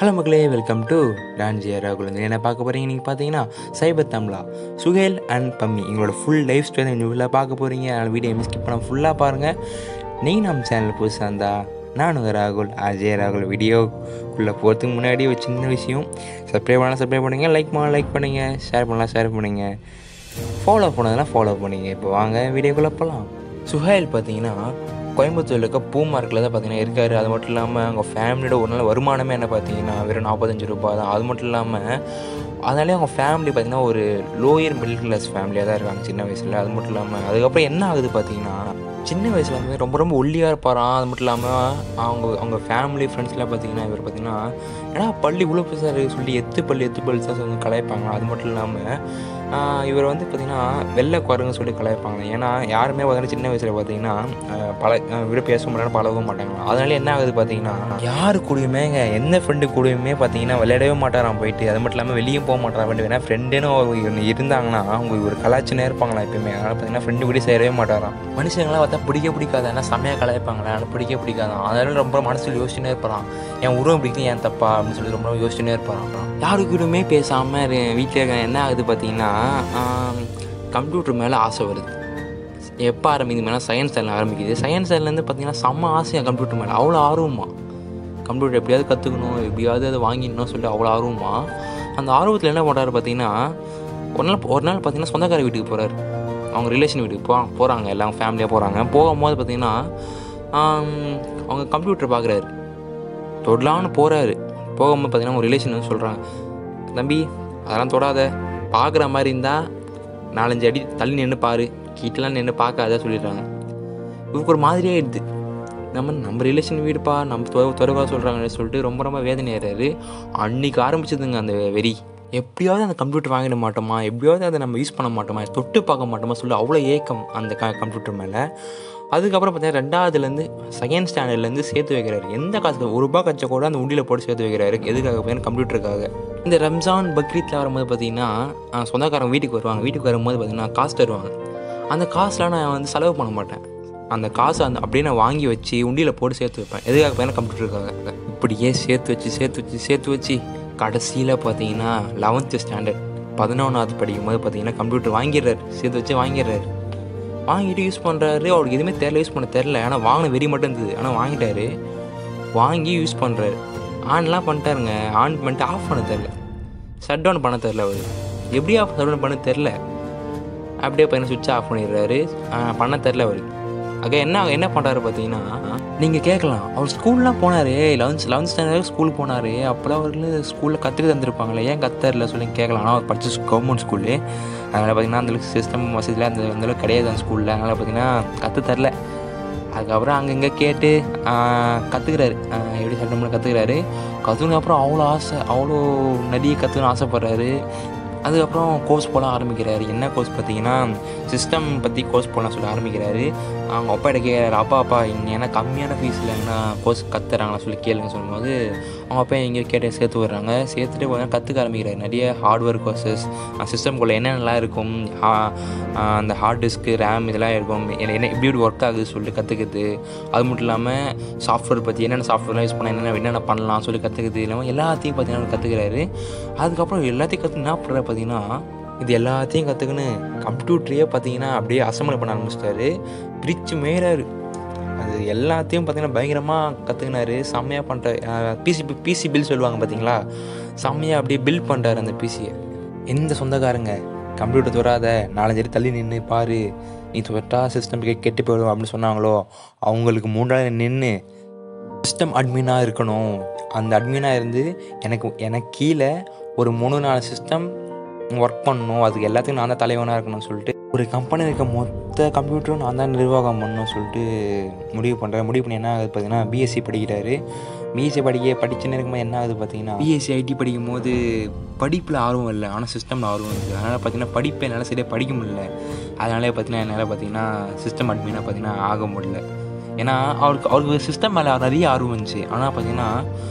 Hello மக்களே, welcome to Ragul. என்ன பார்க்க போகிறீங்க நீங்கள் பார்த்தீங்கன்னா சைபர் தமிழா சுஹேல் அண்ட் பம்மி எங்களோட ஃபுல் லைஃப் ஸ்டைல் நீங்கள் ஃபுல்லாக பார்க்க போகிறீங்க. அதனால் வீடியோ ஸ்கிப் பண்ண ஃபுல்லாக பாருங்கள். நீங்கள் நம்ம சேனல் புதுசாக இருந்தால் நான் ராகுல் ராகுல். வீடியோக்குள்ளே போகிறதுக்கு முன்னாடி ஒரு சின்ன விஷயம், சப்ஸ்கிரைப் பண்ணுங்கள், லைக் பண்ணுங்கள், ஷேர் பண்ணுங்கள், ஃபாலோ பண்ணதெல்லாம் ஃபாலோ பண்ணுங்கள். இப்போ வாங்க வீடியோக்குள்ளே போகலாம். சுஹேல் பார்த்தீங்கன்னா கோயம்புத்தூரில் இருக்க பூ மார்க்கில் தான் பார்த்தீங்கன்னா இருக்கார். அது மட்டும் இல்லாமல் அவங்க ஃபேமிலியோட ஒரு நாள் வருமானமே என்ன பார்த்தீங்கன்னா வெறும் 45 ரூபா தான். அது மட்டும் இல்லாமல் அதனாலே அவங்க ஃபேமிலி பார்த்திங்கன்னா ஒரு லோயர் மிடில் கிளாஸ் ஃபேமிலியாக தான் இருக்காங்க சின்ன வயசில். அது மட்டும் இல்லாமல் அதுக்கப்புறம் என்ன ஆகுது பார்த்தீங்கன்னா சின்ன வயசில் வந்து ரொம்ப ஒல்லியாக இருப்பாராம். அது மட்டும் இல்லாமல் அவங்க ஃபேமிலி ஃப்ரெண்ட்ஸ்லாம் பார்த்திங்கன்னா இவர் பார்த்திங்கன்னா ஏன்னா பள்ளி இவ்வளோ பெருசாக சொல்லி எத்து பள்ளி தான் சொல்லி கலாய்ப்பாங்க. அது மட்டும் இல்லாமல் இவர் வந்து பார்த்திங்கன்னா வெள்ளை குரங்குன்னு சொல்லி கலாய்ப்பாங்க. ஏன்னா யாருமே பார்த்தீங்கன்னா சின்ன வயசில் பார்த்திங்கன்னா விட பேச மாட்டாங்க, பழகவும் மாட்டாங்க. அதனால என்ன ஆகுது பார்த்திங்கன்னா யாரு கூடயுமே எந்த ஃப்ரெண்டு கூடயுமே பார்த்திங்கன்னா விளையாடவே மாட்டாராம் போயிட்டு. அது மட்டும் இல்லாமல் வெளியும் போக மாட்டாரான். ஏன்னா ஃப்ரெண்டுன்னு இருந்தாங்கன்னா அவங்க ஒரு கலாச்சினே இருப்பாங்களா எப்பயுமே. அதனால் பார்த்திங்கன்னா ஃப்ரெண்டு கூட சேரவே மாட்டாராம். மனுஷங்களாம் பார்த்தா பிடிக்காது, ஏன்னா செம்மையாக கலாய்ப்பாங்களா, அதனால் பிடிக்காதான். அதனால ரொம்ப மனசில் யோசிச்சுனே இருப்பான், என் உருவம் பிடிக்கும் ஏன் தப்பா அப்படின்னு சொல்லி ரொம்ப யோசிச்சுனே இருப்பான். யாருக்கூடமே பேசாமல் வீட்டில் இருக்க என்ன ஆகுது பார்த்திங்கன்னா கம்ப்யூட்டர் மேலே ஆசை வருது. எப்போ ஆரம்பிக்குது மேலே சயின்ஸ் சைடில் ஆரம்பிக்குது. சயின்ஸ் சைட்லேருந்து பார்த்திங்கன்னா செம்ம ஆசையாக கம்ப்யூட்டர் மேலே அவ்வளோ ஆர்வமா. கம்ப்யூட்டர் எப்படியாவது கற்றுக்கணும், எப்படியாவது அதை வாங்கிடணும் சொல்லிட்டு அவ்வளோ ஆர்வமா. அந்த ஆர்வத்தில் என்ன பண்ணுறாரு பார்த்திங்கன்னா ஒரு நாள் பார்த்திங்கன்னா சொந்தக்கார வீட்டுக்கு போகிறாரு. அவங்க ரிலேஷன் வீட்டுக்கு போகிறாங்க, எல்லாம் ஃபேமிலியாக போகிறாங்க. போகும்போது பார்த்திங்கன்னா அவங்க கம்ப்யூட்டர் பார்க்குறாரு, தொடலான்னு போகிறாரு. போகும்போது பார்த்திங்கன்னா ஒரு ரிலேஷன் வந்து சொல்கிறாங்க, தம்பி அதெல்லாம் தொடாத, பார்க்குற மாதிரி இருந்தால் 4-5 அடி தள்ளி நின்று பாரு, கீட்டெலாம் நின்று பார்க்காத சொல்லிடுறாங்க. இவருக்கு ஒரு மாதிரியே ஆயிடுது. நம்ம ரிலேஷன் வீடுப்பா, நம்ம துறவா சொல்கிறாங்கன்னு சொல்லிட்டு ரொம்ப வேதனையாகிறாரு. அன்றைக்கி ஆரம்பிச்சதுங்க அந்த வெறி. எப்படியாவது அந்த கம்ப்யூட்டர் வாங்கிட மாட்டோமா, எப்படியாவது அதை நம்ம யூஸ் பண்ண மாட்டோமா, தொட்டு பார்க்க மாட்டோமா சொல்லி அவ்வளோ ஏக்கம் அந்த கம்ப்யூட்டர் மேலே. அதுக்கப்புறம் பார்த்தீங்கன்னா 2ஆவதுலேருந்து செகண்ட் ஸ்டாண்டர்ட்லேருந்து சேர்த்து வைக்கிறாரு. எந்த காசுக்கு ₹1 கச்சா கூட அந்த உண்டியில் போட்டு சேர்த்து வைக்கிறாரு. எதுக்காக பார்த்தீங்கன்னா கம்ப்யூட்டருக்காக. இந்த ரம்ஜான் பக்ரீத்தில் வரும்போது பார்த்திங்கன்னா சொந்தக்காரங்க வீட்டுக்கு வருவாங்க. வீட்டுக்கு வரும்போது பார்த்திங்கன்னா காசு தருவாங்க. அந்த காசுலாம் நான் வந்து செலவு பண்ண மாட்டேன். அந்த காசை அப்படியே நான் வாங்கி வச்சு உண்டியில் போட்டு சேர்த்து வைப்பேன். எதுக்காக பார்த்தீங்கன்னா கம்ப்யூட்டருக்காக. இப்படியே சேர்த்து வச்சு கடைசியில் பார்த்தீங்கன்னா 11th ஸ்டாண்டர்ட் 11வது படிக்கும்போது பார்த்தீங்கன்னா கம்ப்யூட்டர் வாங்கிடுறாரு. சேர்த்து வச்சு வாங்கிட்டு யூஸ் பண்ணுறாரு. அவருக்கு எதுவுமே யூஸ் பண்ண தெரில. ஆனால் வாங்கின வெறி மட்டும் இருந்தது. ஆனால் வாங்கிட்டாரு, வாங்கி யூஸ் பண்ணுறாரு. ஆன்லாம் பண்ணிட்டாருங்க. ஆன் பண்ணிட்டு ஆஃப் பண்ண தெரில, ஷட் டவுன் பண்ண தெரில. அவர் எப்படி ஷட் டவுன் பண்ண தெரில, அப்படியே பையனை சுவிட்ச் ஆஃப் பண்ணிடுறாரு. பண்ண தெரில அவருக்கு. என்ன பண்ணுறாரு பார்த்தீங்கன்னா நீங்கள் கேட்கலாம், அவர் ஸ்கூல்லாம் போனார், 11th ஸ்டாண்டர்ட் ஸ்கூலுக்கு போனார், அப்போலாம் அவருக்கு ஸ்கூலில் கற்றுக்க தந்துருப்பாங்களே, ஏன் கற்றுல சொல்லி கேட்கலாம். ஆனால் அவர் படித்த கவர்மெண்ட் ஸ்கூலு. அதனால் பார்த்திங்கன்னா அந்தளவுக்கு சிஸ்டம் வசதியில் அந்தளவுக்கு கிடையாது அந்த ஸ்கூலில். அதனால் பார்த்திங்கன்னா கற்றுத்தரல. அதுக்கப்புறம் அங்கங்கே கேட்டு கற்றுக்கிறாரு. எப்படி சட்டம் கற்றுக்கிறாரு. கற்றுனதுக்கப்புறம் அவ்வளோ நிறைய கற்றுக்கணும்னு ஆசைப்பட்றாரு. அதுக்கப்புறம் கோர்ஸ் போட ஆரம்பிக்கிறாரு. என்ன கோர்ஸ் பார்த்தீங்கன்னா சிஸ்டம் பற்றி கோர்ஸ் போடலாம் சொல்லி ஆரம்பிக்கிறாரு. அவங்க அப்பாட்ட கேட்குறாரு, அப்பா இங்கே ஏன்னா கம்மியான ஃபீஸில் என்ன கோர்ஸ் கற்றுறாங்களா சொல்லி கேளுங்க சொல்லும்போது அவங்க அப்பா எங்கேயோ கேட்டு சேர்த்து விடுறாங்க. சேர்த்துட்டு கொஞ்சம் கற்றுக்க ஆரம்பிக்கிறாரு. நிறைய ஹார்ட்வேர் கோர்சஸ், சிஸ்டம்குள்ளே என்னென்னலாம் இருக்கும், அந்த ஹார்ட் டிஸ்க்கு, ரேம் இதெல்லாம் இருக்கும், என்ன எப்படி ஒர்க் ஆகுது சொல்லிட்டு கற்றுக்குது. அது மட்டும் இல்லாமல் சாஃப்ட்வேர் பற்றி என்னென்ன சாஃப்ட்வேர்லாம் யூஸ் பண்ணால் என்னென்ன பண்ணலாம் சொல்லி கற்றுக்குது. இல்லாமல் எல்லாத்தையும் பார்த்தீங்கன்னா கற்றுக்கிறாரு. அதுக்கப்புறம் எல்லாத்தையும் என்ன பண்ணுறாரு பார்த்தீங்கன்னா இது எல்லாத்தையும் கற்றுக்குன்னு கம்ப்யூட்டரையே பார்த்தீங்கன்னா அப்படியே அசம்பிள் பண்ண ஆரம்பிச்சிட்டாரு. பிரித்து மேறாரு. அது எல்லாத்தையும் பார்த்தீங்கன்னா பயங்கரமாக கற்றுக்கினாரு. செம்மையாக பண்ணுற பிசி பில் சொல்லுவாங்க பார்த்தீங்களா, செம்மையாக அப்படியே பில் பண்ணுறாரு அந்த பிசியை. எந்த சொந்தக்காரங்க கம்ப்யூட்டர் தொடாத, 4-5 அடி தள்ளி நின்று பாரு, நீ தொட்டா சிஸ்டம் கெட்டு போயிடும் அப்படின்னு சொன்னாங்களோ அவங்களுக்கு 3 நின்று சிஸ்டம் அட்மினாக இருக்கணும். அந்த அட்மினாக இருந்து எனக்கு கீழே ஒரு 3-4 சிஸ்டம் ஒர்க் பண்ணணும், அதுக்கு எல்லாத்துக்கும் நான் தான் தலைவனாக இருக்கணும்னு சொல்லிட்டு ஒரு கம்பெனி இருக்க மொத்த கம்ப்யூட்டரும் நான் தான் நிர்வாகம் பண்ணணும்னு சொல்லிட்டு முடிவு பண்ணி என்ன ஆகுது பார்த்தீங்கன்னா பிஎஸ்சி படிக்கிறாரு. பிஎஸ்சி படிச்சுன்னு இருக்கும்போது என்ன ஆகுது பார்த்தீங்கன்னா பிஎஸ்சி ஐடி படிக்கும் போது படிப்பில் ஆர்வம் இல்லை, ஆனால் சிஸ்டமில் ஆர்வம் இருக்குது. அதனால் பார்த்தீங்கன்னா படிப்பை என்னால் சரியாக படிக்க முடியல. அதனாலே என்னால் பார்த்தீங்கன்னா சிஸ்டம் அட்மினாக பார்த்தீங்கன்னா ஆக முடியல. ஏன்னா அவருக்கு சிஸ்டம் மேலே நிறைய ஆர்வம் இருந்துச்சு. ஆனால் பார்த்தீங்கன்னா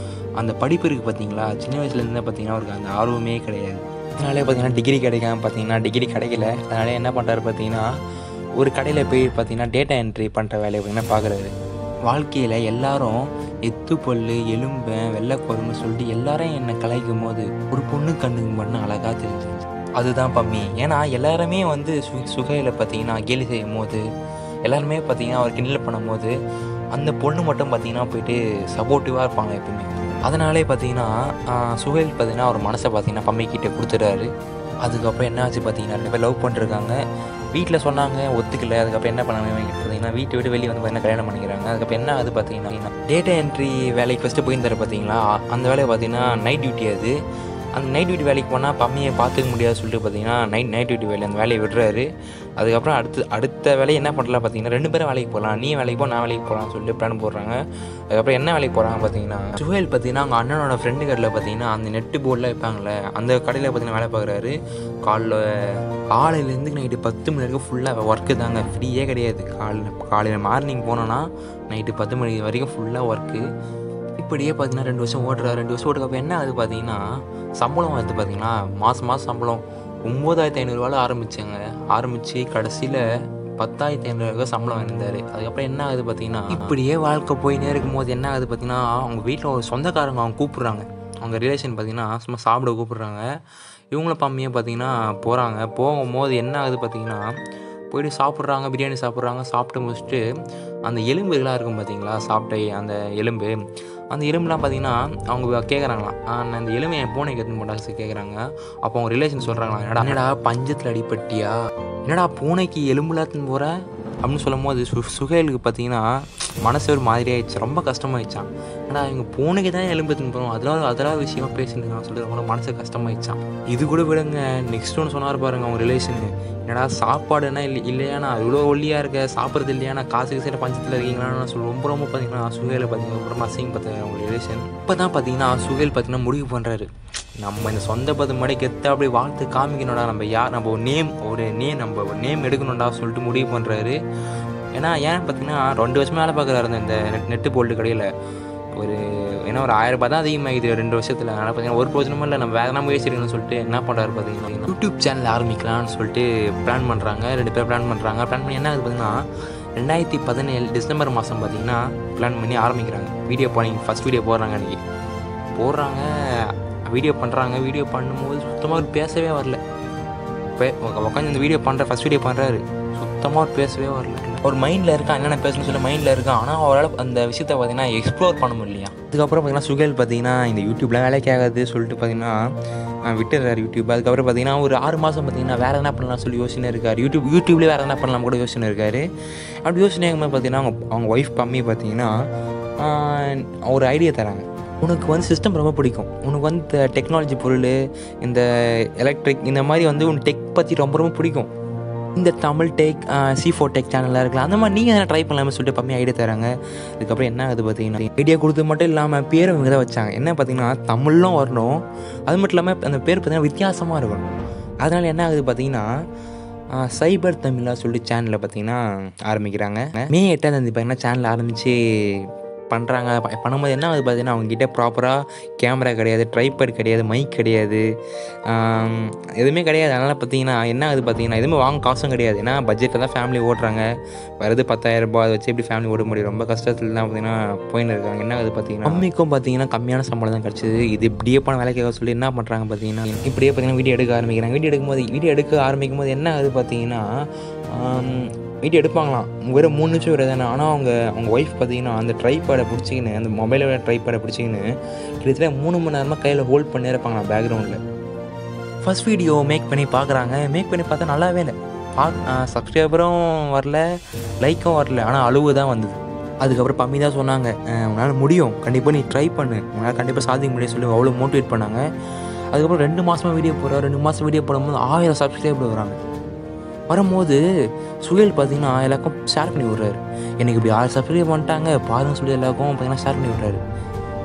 அந்த படிப்பு இருக்குது பார்த்தீங்களா, சின்ன வயசுலேருந்து பார்த்தீங்கன்னா அவருக்கு அந்த ஆர்வமே கிடையாது. அதனாலே பார்த்தீங்கன்னா டிகிரி கிடைக்கல. அதனால என்ன பண்ணுறாரு பார்த்தீங்கன்னா ஒரு கடையில் போய் பார்த்தீங்கன்னா டேட்டா என்ட்ரி பண்ணுற வேலையை பார்த்தீங்கன்னா பார்க்குறாரு. வாழ்க்கையில் எல்லோரும் எத்து பல்லு எலும்பேன் வெள்ளைக்குறன்னு சொல்லிட்டு எல்லாரும் என்னை கலாய்க்கும் போது ஒரு பொண்ணு கண்ணுக்கு மட்டும் அழகாக தெரிஞ்சிருந்துச்சு. அதுதான் பம்மி. ஏன்னா எல்லாருமே வந்து சுகையில் பார்த்தீங்கன்னா கேலி செய்யும் போது எல்லாருமே பார்த்தீங்கன்னா அவர் கிண்டல் பண்ணும் போது அந்த பொண்ணு மட்டும் பார்த்தீங்கன்னா போயிட்டு சப்போர்ட்டிவாக இருப்பாங்க எப்பவுமே. அதனாலே பார்த்தீங்கன்னா சுகைல் பார்த்தீங்கன்னா அவர் மனசை பார்த்தீங்கன்னா பம்மிக்கிட்ட கொடுத்துட்டாரு. அதுக்கப்புறம் என்ன ஆச்சு பார்த்தீங்கன்னா 2 பேர் லவ் பண்ணிருக்காங்க. வீட்டில் சொன்னாங்க, ஒத்துக்கல. அதுக்கப்புறம் என்ன பண்ணாங்க பார்த்தீங்கன்னா வீட்டை விட்டு வெளியே வந்து பார்த்தீங்கன்னா கல்யாணம் பண்ணிக்கிறாங்க. அதுக்கப்புறம் என்ன ஆகுது பார்த்தீங்கன்னா டேட்டா என்ட்ரி வேலைக்கு ஃபஸ்ட்டு போயிருந்தாரு பார்த்தீங்களா, அந்த வேலையை பார்த்தீங்கன்னா நைட் டியூட்டி. அது அந்த நைட் டியூட்டி வேலைக்கு போனால் பம்மியை பார்த்துக்க முடியாது சொல்லிட்டு பார்த்தீங்கன்னா நைட் டியூட்டி வேலை அந்த வேலையை விடுறாரு. அதுக்கப்புறம் அடுத்த வேலையை என்ன பண்ணலாம் பார்த்தீங்கன்னா 2 பேரும் வேலைக்கு போகலாம், நீ வேலைக்கு போ நான் வேலைக்கு போகலான்னு சொல்லிட்டு பிளான் போடுறாங்க. அதுக்கப்புறம் என்ன வேலைக்கு போகிறாங்க பார்த்தீங்கன்னா சுஹேல் பார்த்தீங்கன்னா அவங்க அண்ணனோட ஃப்ரெண்டு கடையில் பார்த்தீங்கன்னா அந்த நெட்டு போர்டில் வைப்பாங்களே அந்த கடையில் பார்த்தீங்கன்னா வேலை பார்க்குறாரு. காலையிலேருந்து நைட்டு 10 மணி வரைக்கும் ஃபுல்லாக ஒர்க்கு தாங்க, ஃப்ரீயே கிடையாது. காலையில் மார்னிங் போனோன்னா நைட்டு 10 மணி வரைக்கும் ஃபுல்லாக ஒர்க்கு. இப்படியே பார்த்தீங்கன்னா 2 வருஷம் ஓட்டுறாரு. 2 வருஷம் ஓட்டுறப்ப என்ன ஆகுது பார்த்தீங்கன்னா சம்பளம் வருது பார்த்தீங்கன்னா மாதம் சம்பளம் 9,500 ஆரம்பித்து கடைசியில் 10,500 சம்பளம் வாங்கியிருந்தார். அதுக்கப்புறம் என்ன ஆகுது பார்த்தீங்கன்னா இப்படியே வாழ்க்கை போயினே இருக்கும்போது என்ன ஆகுது பார்த்தீங்கன்னா அவங்க வீட்டில் ஒரு சொந்தக்காரங்க அவங்க கூப்பிட்றாங்க. அவங்க ரிலேஷன் பார்த்தீங்கன்னா சும்மா சாப்பிட கூப்பிட்றாங்க. இவங்கள பம்மியே பார்த்தீங்கன்னா போகும்போது என்ன ஆகுது பார்த்தீங்கன்னா போய்ட்டு சாப்பிட்றாங்க, பிரியாணி சாப்பிட்றாங்க. சாப்பிட்டு முடிச்சுட்டு அந்த எலும்புலாம் இருக்கும் பார்த்தீங்களா, சாப்பிட்ட அந்த எலும்புலாம் பார்த்தீங்கன்னா அவங்க கேட்குறாங்களாம், நான் அந்த எலும்பை என் பூனைக்கு எடுத்துன்னு போட்டாங்க கேட்குறாங்க. அப்போ அவங்க ரிலேஷன் சொல்கிறாங்களா, என்னடா பஞ்சத்தில் அடிப்பட்டியா, என்னடா பூனைக்கு எலும்புலாம் எடுத்துன்னு போகிற அப்படின்னு சொல்லும் போது சுகைலுக்கு பார்த்தீங்கன்னா மனசு ஒரு மாதிரி ஆயிடுச்சு, ரொம்ப கஷ்டமாயிடுச்சான். ஏன்னா இவங்க பூனைக்கு தான் எலும்பு எடுத்துன்னு போகிறோம், அதெல்லாம் விஷயமா பேசிட்டு சொல்லிட்டு ரொம்ப மனசு கஷ்டமாயிடுச்சான். இது கூட விடுங்க, நெக்ஸ்ட் ஒன்று சொன்னார் பாருங்க அவங்க ரிலேஷனு, என்னடா சாப்பாடுனா இல்லையாண்ணா இவ்வளோ ஒல்லியாக இருக்க, சாப்பிட்றது இல்லையாண்ணா, காசுக்கு சைட பஞ்சத்தில் இருக்கீங்களான்னு சொல்லி ரொம்ப பார்த்தீங்கன்னா சுகையில் பார்த்தீங்கன்னா ரொம்ப அசிங்க பார்த்தேன் அவங்க ரிலேஷன். இப்போ தான் பார்த்தீங்கன்னா சுகைல் பார்த்தீங்கன்னா முடிவு பண்ணுறாரு, நம்ம இந்த சொந்த பது மடை கெத்த அப்படி வாழ்த்து காமிக்கணும்டா, நம்ம நேம் எடுக்கணும்டா சொல்லிட்டு முடிவு பண்ணுறாரு. ஏன்னா பார்த்தீங்கன்னா 2 வருஷமே வேலை பார்க்குறாரு இந்த நெட்டு போல்டு கடையில். ஒரு 1000 ரூபாய் தான் அதிகமாகிது 2 வருஷத்தில். ஆனால் பார்த்தீங்கன்னா ஒரு பிரோஜனமும் இல்லை, நம்ம வேறு முயற்சி எடுக்கணும்னு சொல்லிட்டு என்ன பண்ணுறாரு பார்த்தீங்கன்னா யூடியூப் சேனல் ஆரம்பிக்கலாம்னு சொல்லிட்டு பிளான் பண்ணுறாங்க. 2 பேர் பிளான் பண்ணி என்ன ஆகுது பார்த்தீங்கன்னா 2017 டிசம்பர் மாதம் பார்த்தீங்கன்னா பிளான் பண்ணி ஆரம்பிக்கிறாங்க. ஃபஸ்ட் வீடியோ போடுறாங்க. அன்றைக்கி வீடியோ பண்ணுறாங்க. வீடியோ பண்ணும்போது சுத்தமாக பேசவே வரல. உட்காந்து இந்த ஃபஸ்ட் வீடியோ பண்ணுறாரு, சுத்தமாக பேசவே வரல. ஒரு மைண்டில் இருக்கான், என்னென்ன பேசணும்னு சொல்லி மைண்டில் இருக்கான். ஆனால் அவரால் அந்த விஷயத்தை பார்த்தீங்கன்னா எக்ஸ்ப்ளோர் பண்ண முடியலையா. அதுக்கப்புறம் பார்த்தீங்கன்னா சுகைல் பார்த்தீங்கன்னா இந்த யூடியூப்லாம் வேலைக்கு ஆகாது சொல்லிட்டு பார்த்தீங்கன்னா விட்டுறாரு யூடியூப். அதுக்கப்புறம் பார்த்தீங்கன்னா ஒரு 6 மாதம் பார்த்தீங்கன்னா வேறு என்ன பண்ணலாம் சொல்லி யோசனை இருக்கார். யூடியூப்லேயே வேறு என்ன பண்ணலாம் கூட யோசனை இருக்கார். அப்படி யோசனை ஆகும்போது பார்த்தீங்கன்னா அவங்க ஒய்ஃப் பம்மி பார்த்தீங்கன்னா ஒரு ஐடியா தராங்க, உனக்கு வந்து சிஸ்டம் ரொம்ப பிடிக்கும், உனக்கு வந்து டெக்னாலஜி பொருள், இந்த எலக்ட்ரிக் இந்த மாதிரி வந்து உன் டெக் பற்றி ரொம்ப பிடிக்கும், இந்த தமிழ் டெக் C4 டெக் சேனலாக இருக்கலாம், அந்த மாதிரி நீங்கள் எதனா ட்ரை பண்ணலாம்னு சொல்லிட்டு பம்மி ஐடியா தராங்க. அதுக்கப்புறம் என்ன ஆகுது பார்த்தீங்கன்னா ஐடியா கொடுத்து மட்டும் இல்லாமல் பேரும் இவங்க தான் வச்சாங்க. என்ன பார்த்தீங்கன்னா தமிழ்லாம் வரணும், அது மட்டும் இல்லாமல் அந்த பேர் பார்த்தீங்கன்னா வித்தியாசமாக இருக்கணும். அதனால் என்ன ஆகுது பார்த்தீங்கன்னா சைபர் தமிழா சொல்லிட்டு சேனலில் பார்த்தீங்கன்னா ஆரம்பிக்கிறாங்க. May 8 பார்த்தீங்கன்னா சேனல் ஆரம்பித்து பண்ணும்போது என்ன ஆகுது பார்த்தீங்கன்னா அவங்ககிட்ட ப்ராப்பராக கேமரா கிடையாது, ட்ரைபேட் கிடையாது, மைக் கிடையாது, எதுவுமே கிடையாது. அதனால் பார்த்தீங்கன்னா என்ன ஆகுது பார்த்தீங்கன்னா எதுவுமே வாங்க காசும் கிடையாது. ஏன்னா பட்ஜெட்டில் தான் ஃபேமிலி ஓட்டுறாங்க. வருது 10,000 ரூபாய், அதை வச்சு எப்படி ஃபேமிலி ஓட முடியும், ரொம்ப கஷ்டத்தில் தான் பார்த்தீங்கன்னா போயின்னு இருக்காங்க. என்ன ஆகுது பார்த்தீங்கன்னா மம்மிக்கும் பார்த்தீங்கன்னா கம்மியான சம்பளம் தான் கிடச்சிது. இது இப்படியே போன வேலைக்காக சொல்லி என்ன பண்ணுறாங்க பார்த்தீங்கன்னா இப்படியே பார்த்தீங்கன்னா வீடியோ எடுக்க ஆரம்பிக்கும் போது என்ன ஆகுது பார்த்தீங்கன்னா வீடியோ எடுப்பாங்களாம், வெறும் 3 நிமிஷம் தானே. ஆனால் அவங்க ஒய்ஃப் பார்த்தீங்கன்னா அந்த ட்ரைபேடை பிடிச்சிக்கின்னு, அந்த மொபைலோட ட்ரைபேடை பிடிச்சிக்கின்னு கிட்டத்தட்ட 3 மணி நேரமாக கையில் ஹோல்ட் பண்ணி இருப்பாங்களாம் பேக்ரவுண்டில். ஃபஸ்ட் வீடியோ மேக் பண்ணி பார்த்தா நல்லாவே இல்லை. சப்ஸ்கிரைபரும் வரல, லைக்கும் வரல, ஆனால் அளவு தான் வந்தது. அதுக்கப்புறம் பம்மி தான் சொன்னாங்க, உன்னால் முடியும், கண்டிப்பாக நீ ட்ரை பண்ணு, உன்னால் கண்டிப்பாக சாதிக்க முடியும் சொல்லி அவ்வளோ மோட்டிவேட் பண்ணாங்க. அதுக்கப்புறம் 2 மாதமாக வீடியோ போடுறாரு. 2 மாதம் வீடியோ போடும்போது 1000 சப்ஸ்கிரைபர் வரும்போது சுகைல் பார்த்தீங்கன்னா எல்லாருக்கும் ஷேர் பண்ணி விட்றாரு. எனக்கு இப்படி 6 சப்ஸ்கிரைப் பண்ணிட்டாங்க பாருங்க சொல்லி எல்லாருக்கும் பார்த்தீங்கன்னா ஷேர் பண்ணி விட்றாரு.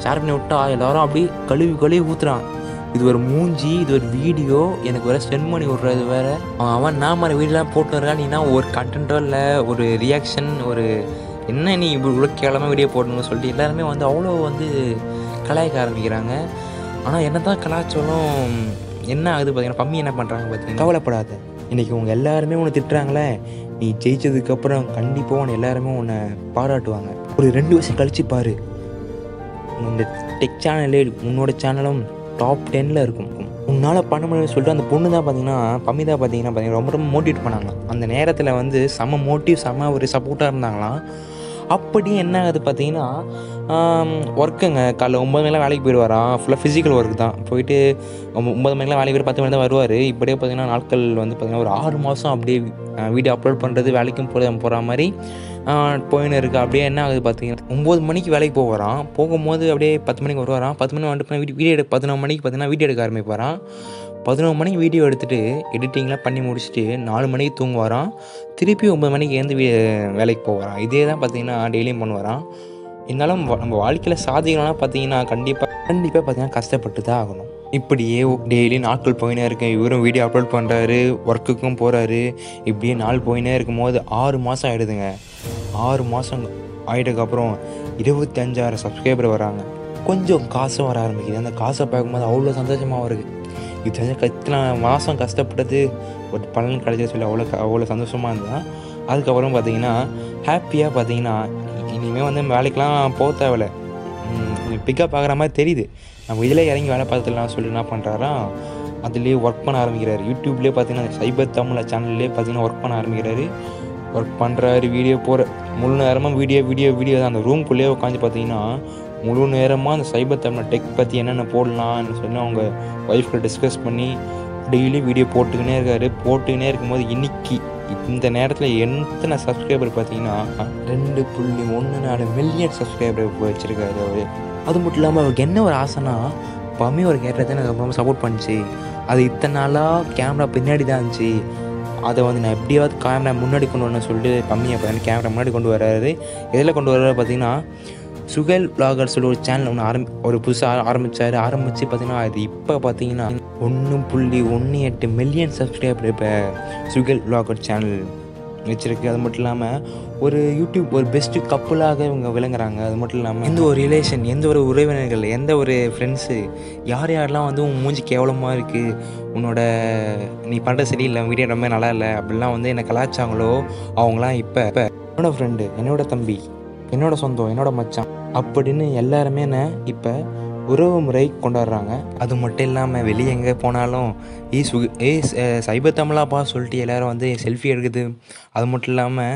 ஷேர் பண்ணி விட்டா எல்லோரும் அப்படி கழுவி ஊற்றுறாங்க. இது ஒரு மூஞ்சி, இது ஒரு வீடியோ, எனக்கு வேறு சென்ட் பண்ணி விட்றது வேறு. அவன் நான் மாதிரி வீடியோலாம் போட்டு இருக்கான், நீனா ஒரு கண்டென்ட்டோ இல்லை, ஒரு ரியாக்ஷன், ஒரு என்ன நீ இப்படி இவ்வளோ கேவலமாக வீடியோ போடணும்னு சொல்லிட்டு எல்லாருமே வந்து அவ்வளோ வந்து கலாய்க்க ஆரம்பிக்கிறாங்க. ஆனால் என்ன தான் கலாச்சாரம் என்ன ஆகுது பார்த்தீங்கன்னா பம்மி என்ன பண்ணுறாங்க பார்த்தீங்கன்னா, கவலைப்படாத, இன்றைக்கி உங்க எல்லாருமே உன்னை திட்டுறாங்களே, நீ ஜெயிச்சதுக்கப்புறம் கண்டிப்பாக உன்னை எல்லாருமே உன்னை பாராட்டுவாங்க. ஒரு 2 வருஷம் கழிச்சு பாரு, இந்த டெக் சேனலே உன்னோட சேனலும் டாப் 10ல் இருக்கும். உன்னால் பண்ண முடியும்னு சொல்லிட்டு அந்த பொண்ணு தான் பார்த்தீங்கன்னா பம்மி தான் பார்த்தீங்கன்னா ரொம்ப ரொம்ப மோட்டிவேட் பண்ணாங்க. அந்த நேரத்தில் வந்து செம்ம மோட்டிவ் செம்ம ஒரு சப்போர்ட்டாக இருந்தாங்களாம். அப்படி என்ன ஆகுது பார்த்தீங்கன்னா ஒர்க்குங்க காலைல 9 மணிக்கெலாம் வேலைக்கு போயிடுவாராம். ஃபுல்லாக ஃபிசிக்கல் ஒர்க் தான். போயிட்டு 9 மணிக்கெலாம் வேலைக்கு போய் 10 மணி தான் வருவார். இப்படியே பார்த்தீங்கன்னா நாட்கள் வந்து பார்த்திங்கன்னா ஒரு 6 மாதம் அப்படியே வீடியோ அப்லோட் பண்ணுறது வேலைக்கும் போகிற மாதிரி போயின்னு இருக்குது. அப்படியே என்ன ஆகுது பார்த்தீங்கன்னா 9 மணிக்கு வேலைக்கு போகிறான். போகும்போது அப்படியே 10 மணிக்கு வருவாராம். 10 மணி வந்துட்டு வீடியோ 11 மணிக்கு பார்த்தீங்கன்னா வீடியோ எடுக்க ஆரம்பிப்பாரான். 11 மணிக்கு வீடியோ எடுத்துகிட்டு எடிட்டிங்லாம் பண்ணி முடிச்சுட்டு 4 மணிக்கு தூங்குவாராம். திருப்பி 9 மணிக்கு எழுந்து வேலைக்கு போவாராம். இதே தான் பார்த்தீங்கன்னா டெய்லியும் பண்ணுவாராம். இருந்தாலும் நம்ம வாழ்க்கையில் சாதிக்கணும்னா பார்த்தீங்கன்னா கண்டிப்பாக பார்த்தீங்கன்னா கஷ்டப்பட்டு தான் ஆகணும். இப்படியே டெய்லி நாட்கள் போயினே இருக்கேன். இவரும் வீடியோ அப்லோட் பண்ணுறாரு, ஒர்க்குக்கும் போகிறாரு. இப்படியே நாள் போயினே இருக்கும்போது 6 மாதம் ஆகிடுதுங்க. 6 மாதம் ஆகிட்டதுக்கப்புறம் 25,000 சப்ஸ்கிரைபர் வராங்க. கொஞ்சம் காசும் வர ஆரம்பிக்குது. அந்த காசை பார்க்கும்போது அவ்வளோ சந்தோஷமாக வருது. இத்தனை மாதம் கஷ்டப்பட்டது ஒரு பலன் கிடைச்சது சொல்லி அவ்வளோ சந்தோஷமாக இருந்தால். அதுக்கப்புறம் பார்த்தீங்கன்னா ஹாப்பியாக பார்த்தீங்கன்னா இனிமேல் வந்து வேலைக்கெலாம் போக தேவையில்லை, பிக்கப் ஆகிற மாதிரி தெரியுது. நம்ம இதில் இறங்கி வேலை பார்த்துக்கலாம் சொல்லி என்ன பண்ணுறாரா, அதுலேயே ஒர்க் பண்ண ஆரம்பிக்கிறாரு. யூடியூப்லேயே பார்த்தீங்கன்னா சைபர் தமிழ் சேனல்லே பார்த்தீங்கன்னா ஒர்க் பண்ண ஆரம்பிக்கிறாரு. ஒர்க் பண்ணுறாரு, வீடியோ போகிற முழு நேரமாக வீடியோ தான். அந்த ரூம்குள்ளேயே உட்காந்து பார்த்தீங்கன்னா முழு நேரமாக அந்த சைபர் தமிழ் டெக் பற்றி என்னென்ன போடலான்னு சொல்லி அவங்க ஒய்ஃப்கிட்ட டிஸ்கஸ் பண்ணி டெய்லி வீடியோ போட்டுக்கினே இருக்காரு. போட்டுக்கினே இருக்கும்போது இன்றைக்கி இந்த நேரத்தில் எத்தனை சப்ஸ்கிரைபர் பார்த்தீங்கன்னா 2.14 மில்லியன் சப்ஸ்கிரைபர் வச்சுருக்காரு அவர். அது மட்டும் இல்லாமல் அவருக்கு என்ன ஒரு ஆசைனா, பம்மி ஒரு கேரக்டர் தான் எனக்கு ரொம்ப சப்போர்ட் பண்ணிச்சு. அது இத்தனை நாளாக கேமரா பின்னாடி தான் இருந்துச்சு. அதை வந்து நான் எப்படியாவது கேமரா முன்னாடி கொண்டு வரணும்னு சொல்லிட்டு பம்மியை பார்த்தீங்கன்னா கேமரா முன்னாடி கொண்டு வர்றாரு. எதில் கொண்டு வர்றாரு பார்த்தீங்கன்னா சுகைல் விலாகர் சொல்லி ஒரு சேனல் ஒன்று புதுசாக ஆரம்பித்து பார்த்தீங்கன்னா அது இப்போ பார்த்தீங்கன்னா 1.18 மில்லியன் சப்ஸ்கிரைபர் இப்போ சுகைல் விலாகர் சேனல் வச்சுருக்கு. அது மட்டும் இல்லாமல் ஒரு யூடியூப் ஒரு பெஸ்ட்டு கப்புளாக இவங்க விளங்குறாங்க. அது மட்டும் இல்லாமல் எந்த ஒரு ரிலேஷன், எந்த ஒரு உறவினர்கள், எந்த ஒரு ஃப்ரெண்ட்ஸு யாரெல்லாம் வந்து உன் மூஞ்சி கேவலமாக இருக்குது, உன்னோட நீ பண்ணுற சரியில்லை, வீடியோ ரொம்ப நல்லா இல்லை அப்படிலாம் வந்து என்னை கலாச்சாங்களோ அவங்களாம் இப்போ என்னோடய ஃப்ரெண்டு, என்னோடய தம்பி, என்னோடய சொந்தம், என்னோடய மச்சான் அப்படின்னு எல்லாருமே என்ன இப்போ உறவு முறை கொண்டாடுறாங்க. அது மட்டும் இல்லாமல் வெளியே எங்கே போனாலும் சைபர் தமிழாப்பா சொல்லிட்டு எல்லோரும் வந்து செல்ஃபி எடுக்குது. அது மட்டும் இல்லாமல்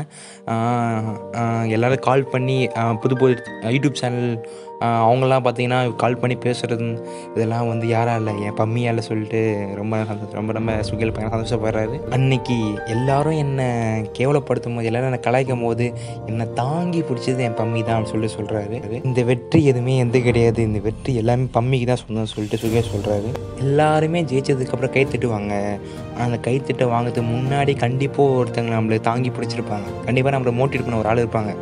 எல்லோரும் கால் பண்ணி புது யூடியூப் சேனல் அவங்களாம் பார்த்தீங்கன்னா கால் பண்ணி பேசுகிறது இதெல்லாம் வந்து யாராக இல்லை என் பம்மியால் சொல்லிட்டு ரொம்ப சுகில் பையன் சந்தோஷப்படுறாரு. அன்னைக்கு எல்லாரும் என்னை கேவலப்படுத்தும் போது, எல்லோரும் என்னை கலாய்க்கும் போது என்னை தாங்கி பிடிச்சது என் பம்மி தான் சொல்லி சொல்கிறாரு. இந்த வெற்றி எதுவுமே எந்த கிடையாது, இந்த வெற்றி எல்லாமே பம்மிக்கு தான் சொந்தம் சொல்லிட்டு சுகில் சொல்கிறாரு. எல்லாருமே ஜெயிச்சதுக்கப்புறம் கைத்தட்டுவாங்க. அந்த கைத்தட்டை வாங்கிறதுக்கு முன்னாடி கண்டிப்பாக ஒருத்தங்க நம்மளை தாங்கி பிடிச்சிருப்பாங்க. கண்டிப்பாக நம்மளை மோட்டிவேட் பண்ண ஒரு ஆள் இருப்பாங்க.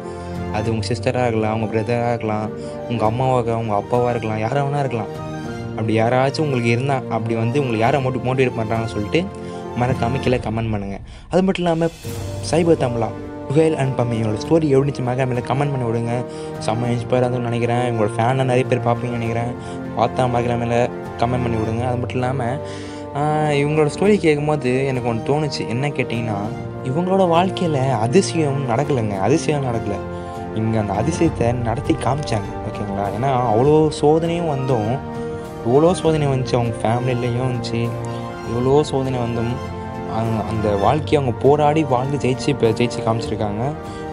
அது உங்கள் சிஸ்டராக இருக்கலாம், உங்கள் பிரதராக இருக்கலாம், உங்கள் அம்மாவாக, உங்கள் அப்பாவாக இருக்கலாம், யாராக வேணா இருக்கலாம். அப்படி யாராச்சும் உங்களுக்கு இருந்தால் அப்படி வந்து உங்களுக்கு யாரை மோட்டிவேட் பண்ணுறாங்கன்னு சொல்லிட்டு மறக்காமல் கீழே கமெண்ட் பண்ணுங்கள். அது மட்டும் இல்லாமல் சைபர் தமிழா சுஹைல் அண்ட் பம்மி என்னோடய ஸ்டோரி எப்படிச்சு மறக்காம கமெண்ட் பண்ணி விடுங்க. செம்ம இன்ஸ்பயர் ஆகுதுன்னு நினைக்கிறேன். உங்களோட ஃபேனாக நிறைய பேர் பார்ப்பீங்கன்னு நினைக்கிறேன். பார்த்தா மறக்காம கமெண்ட் பண்ணி விடுங்க. அது மட்டும் இல்லாமல் இவங்களோட ஸ்டோரி கேட்கும்போது எனக்கு ஒன்று தோணுச்சு. என்ன கேட்டிங்கன்னா, இவங்களோட வாழ்க்கையில் அதிசயம் நடக்கலை. இங்கே அந்த அதிசயத்தை நடத்தி காமிச்சாங்க. ஓகேங்களா? ஏன்னா அவ்வளோ சோதனையும் வந்தும், இவ்வளோ சோதனை வந்துச்சு, அவங்க ஃபேமிலிலையும் வந்துச்சு, இவ்வளோ சோதனை வந்தும் அந்த வாழ்க்கையை அவங்க போராடி வாழ்ந்து ஜெயிச்சு காமிச்சிருக்காங்க.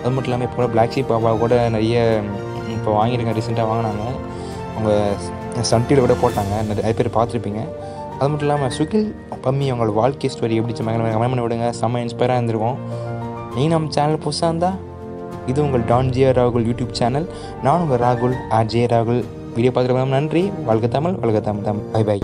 அது மட்டும் இல்லாமல் இப்போ பிளாக் ஷீப் பாப்பா கூட நிறைய இப்போ வாங்கியிருக்காங்க. ரீசெண்டாக வாங்கினாங்க. அவங்க சன் டிவியில் கூட போட்டாங்க, நிறைய பேர் பார்த்துருப்பீங்க. அது மட்டும் இல்லாமல் சுகில் பம்மி அவங்களோட வாழ்க்கை ஸ்டோரி எப்படி கமெண்ட் பண்ணி விடுங்க. செம்ம இன்ஸ்பயராக இருந்திருக்கும். நீ நம்ம சேனல் புதுசாக இருந்தால் இது உங்கள் டான்ஜியா ராகுல் யூடியூப் சேனல். நான் உங்கள் ராகுல் @J Ragul. வீடியோ பார்க்குறவங்க நன்றி. வாழ்க தமிழ். பை.